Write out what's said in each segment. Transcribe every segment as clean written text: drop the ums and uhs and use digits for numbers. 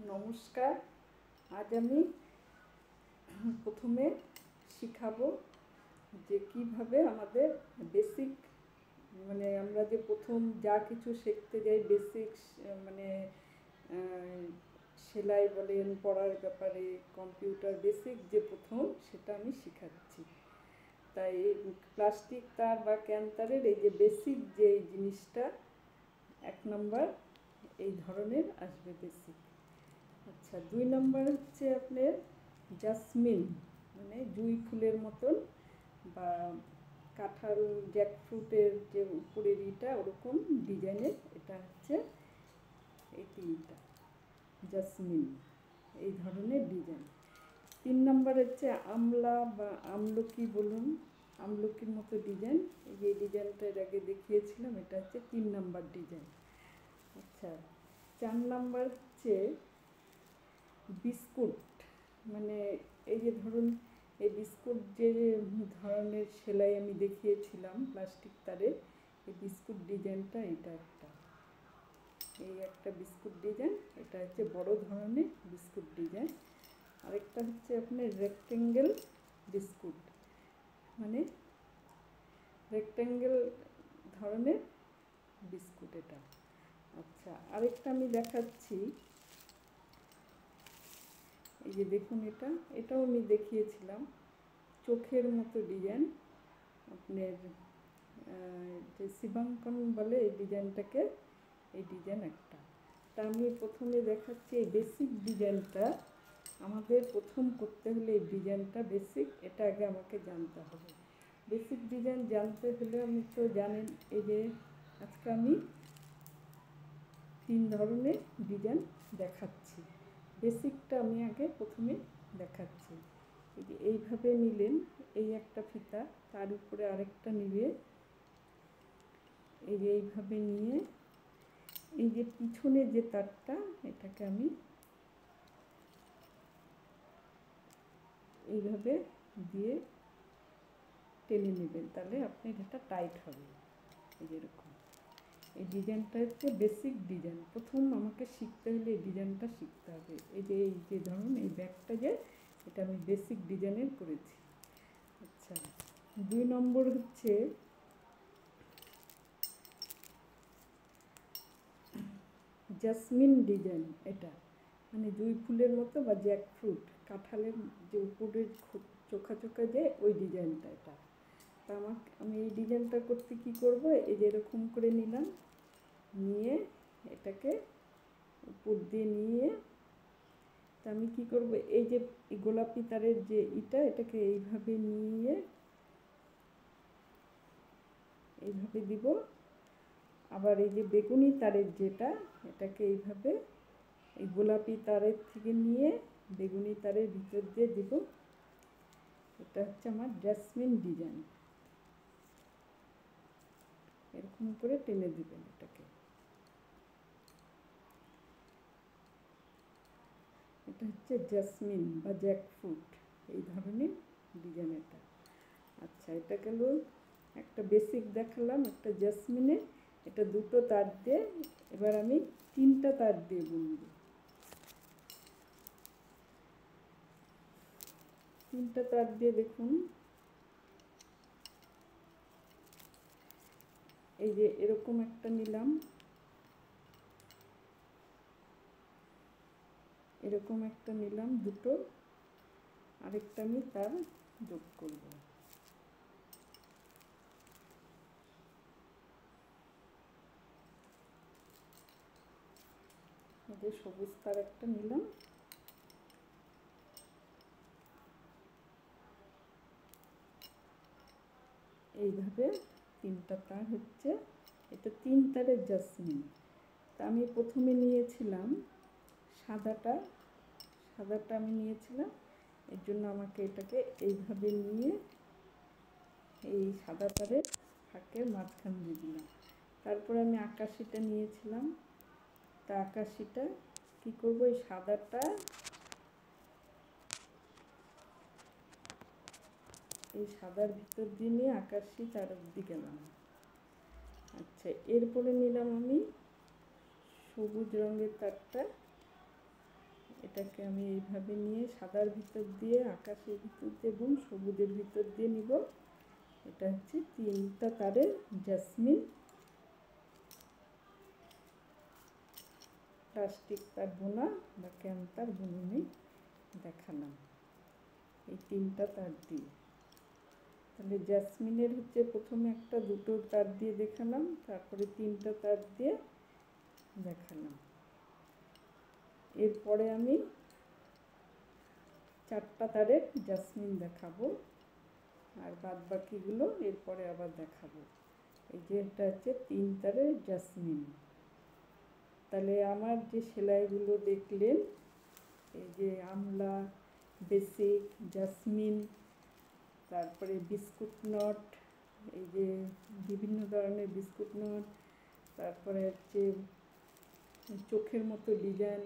নমস্কার। আজ আমি প্রথমে শিখাবো যে কিভাবে আমাদের বেসিক আমরা যে প্রথম যা কিছু শিখতে যাই বেসিক্স মানে সেলাই বলেন, পড়ার ব্যাপারে, কম্পিউটার বেসিক যে প্রথম সেটা আমি শেখাচ্ছি। তাই প্লাস্টিক তার বা ক্যান তারের এই যে বেসিক যে জিনিসটা 1 নম্বর এই ধরনের আসবে বেসিক। আচ্ছা, 2 নম্বর হচ্ছে আপনার জাসমিন, মানে জুঁই ফুলের মতন বা কাঁঠাল জ্যাকফ্রুটের যে উপরের ইটা ওরকম ডিজাইনের, এটা হচ্ছে এই 3টা জাসমিন, এই ধরনের ডিজাইন। 3 নম্বর হচ্ছে আমলা বা আমলকি বলুন, আমলকির মতো ডিজাইন। এই যে ডিজাইনটা এর আগে দেখিয়েছিলাম, এটা হচ্ছে 3 নম্বর ডিজাইন। আচ্ছা, 4 নম্বর হচ্ছে বিস্কুট, মানে এই যে ধরুন এই বিস্কুট যে ধরনের সেলাই আমি দেখিয়েছিলাম প্লাস্টিক তারের, এই বিস্কুট ডিজাইনটা এটা একটা, এই একটা বিস্কুট ডিজাইন, এটা হচ্ছে বড় ধরনের বিস্কুট ডিজাইন। আরেকটা হচ্ছে আপনার রেক্টেঙ্গেল বিস্কুট, মানে রেক্টেঙ্গেল ধরনের বিস্কুট এটা। আচ্ছা, আরেকটা আমি দেখাচ্ছি, এই যে দেখুন এটাও আমি দেখিয়েছিলাম, চোখের মতো ডিজাইন। আপনার যে শিবাঙ্কন বলে এই ডিজাইনটাকে, এই ডিজাইন একটা। তা আমি প্রথমে দেখাচ্ছি এই বেসিক ডিজাইনটা। আমাদের প্রথম করতে হলে এই ডিজাইনটা বেসিক, এটা আগে আমাকে জানতে হবে। বেসিক ডিজাইন জানতে হলে আমি তো জানেন, এই যে আজকে আমি 3 ধরনের ডিজাইন দেখাচ্ছি। বেসিকটা আমি আগে প্রথমে দেখাচ্ছি। এই যে এইভাবে নিলেন, এই একটা ফিতা, তার উপরে আরেকটা নিবে, এই যে এইভাবে নিয়ে এই যে পিছনে যে তারটা, এটাকে আমি এইভাবে দিয়ে টেনে নেবেন, তাহলে আপনার এটা টাইট হবে। এই যেরকম এই ডিজাইনটা হচ্ছে বেসিক ডিজাইন। প্রথম আমাকে শিখতে হলে এই ডিজাইনটা শিখতে হবে। এই যে ধরুন এই ব্যাগটা যে, এটা আমি বেসিক ডিজাইনের করেছি। আচ্ছা, 2 নম্বর হচ্ছে জাসমিন ডিজাইন। এটা মানে জুঁই ফুলের মতো বা জ্যাকফ্রুট, কাঁঠালের যে উপরের চোখা চোখা যে ওই ডিজাইনটা এটা। তা আমি এই ডিজাইনটা করতে কি করব, এই যে এরকম করে নিলাম, নিয়ে এটাকে উপর দিয়ে নিয়ে, তা আমি কী করব, এই যে গোলাপি তারের যে এটাকে এইভাবে নিয়ে এইভাবে দিব। আবার এই যে বেগুনি তারের যেটা, এটাকে এইভাবে এই গোলাপি তারের থেকে নিয়ে বেগুনি তারের ভিতর দিয়ে দিব। এটা হচ্ছে আমার জাসমিন ডিজাইন। এরকম করে টেনে দিবেন এটাকে। এটা হচ্ছে জাসমিন বা জ্যাকফ্রুট, এই ধরনের ডিজাইন এটা। আচ্ছা, এটা গেল একটা বেসিক দেখালাম, একটা জাসমিনে। এটা 2টো তার দিয়ে, এবার আমি 3টা তার দিয়ে বুনব। 3টা তার দিয়ে দেখুন, এই যে এরকম একটা নিলাম, এরকম একটা নিলাম 2টো, আরেকটা আমি তার যোগ করব। এই যে সবুজ তার একটা নিলাম, এইভাবে 3টা তার হচ্ছে, এটা 3 তারের জাসমিন। তা আমি প্রথমে নিয়েছিলাম সাদাটা, আমি নিয়েছিলাম, এর জন্য আমাকে এটাকে এইভাবে নিয়ে এই সাদা তারের ফাঁকের মাঝখান দিয়ে দিলাম। তারপরে আমি আকাশিটা নিয়েছিলাম, তা আকাশিটা কী করবো, এই সাদাটা এই সাদার ভিতর দিয়ে নিয়ে আকাশি তার অবধি গেলাম। আচ্ছা, এরপরে নিলাম আমি সবুজ রঙের তারটা, এটাকে আমি এইভাবে নিয়ে সাদার ভিতর দিয়ে, আকাশের ভিতর দিয়ে এবং সবুজের ভিতর দিয়ে নিব। এটা হচ্ছে 3টা তারের জেসমিন প্লাস্টিক তার বোনা বা ক্যান্তার বুননে দেখালাম এই 3টা তার দিয়ে। তাহলে জেসমিনের হচ্ছে প্রথমে একটা দুটো তার দিয়ে দেখালাম, তারপরে 3টা তার দিয়ে দেখালাম। এরপরে আমি 4টা তারের জেসমিন দেখাবো, আর বাদ বাকিগুলো এরপরে আবার দেখাবো। এই যে এটা হচ্ছে 3 তারের জেসমিন। তাহলে আমার যে সেলাইগুলো দেখলেন, এই যে আমলা, বেসিক, জেসমিন, তারপরে বিস্কুট নট, এই যে বিভিন্ন ধরনের বিস্কুট নট, তারপরে হচ্ছে চোখের মতো ডিজাইন,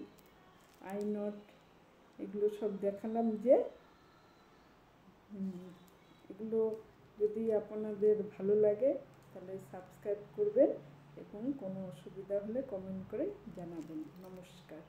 আই নট, এগুলো সব দেখালাম। যে এগুলো যদি আপনাদের ভালো লাগে তাহলে সাবস্ক্রাইব করবেন এবং কোনো অসুবিধা হলে কমেন্ট করে জানাবেন। নমস্কার।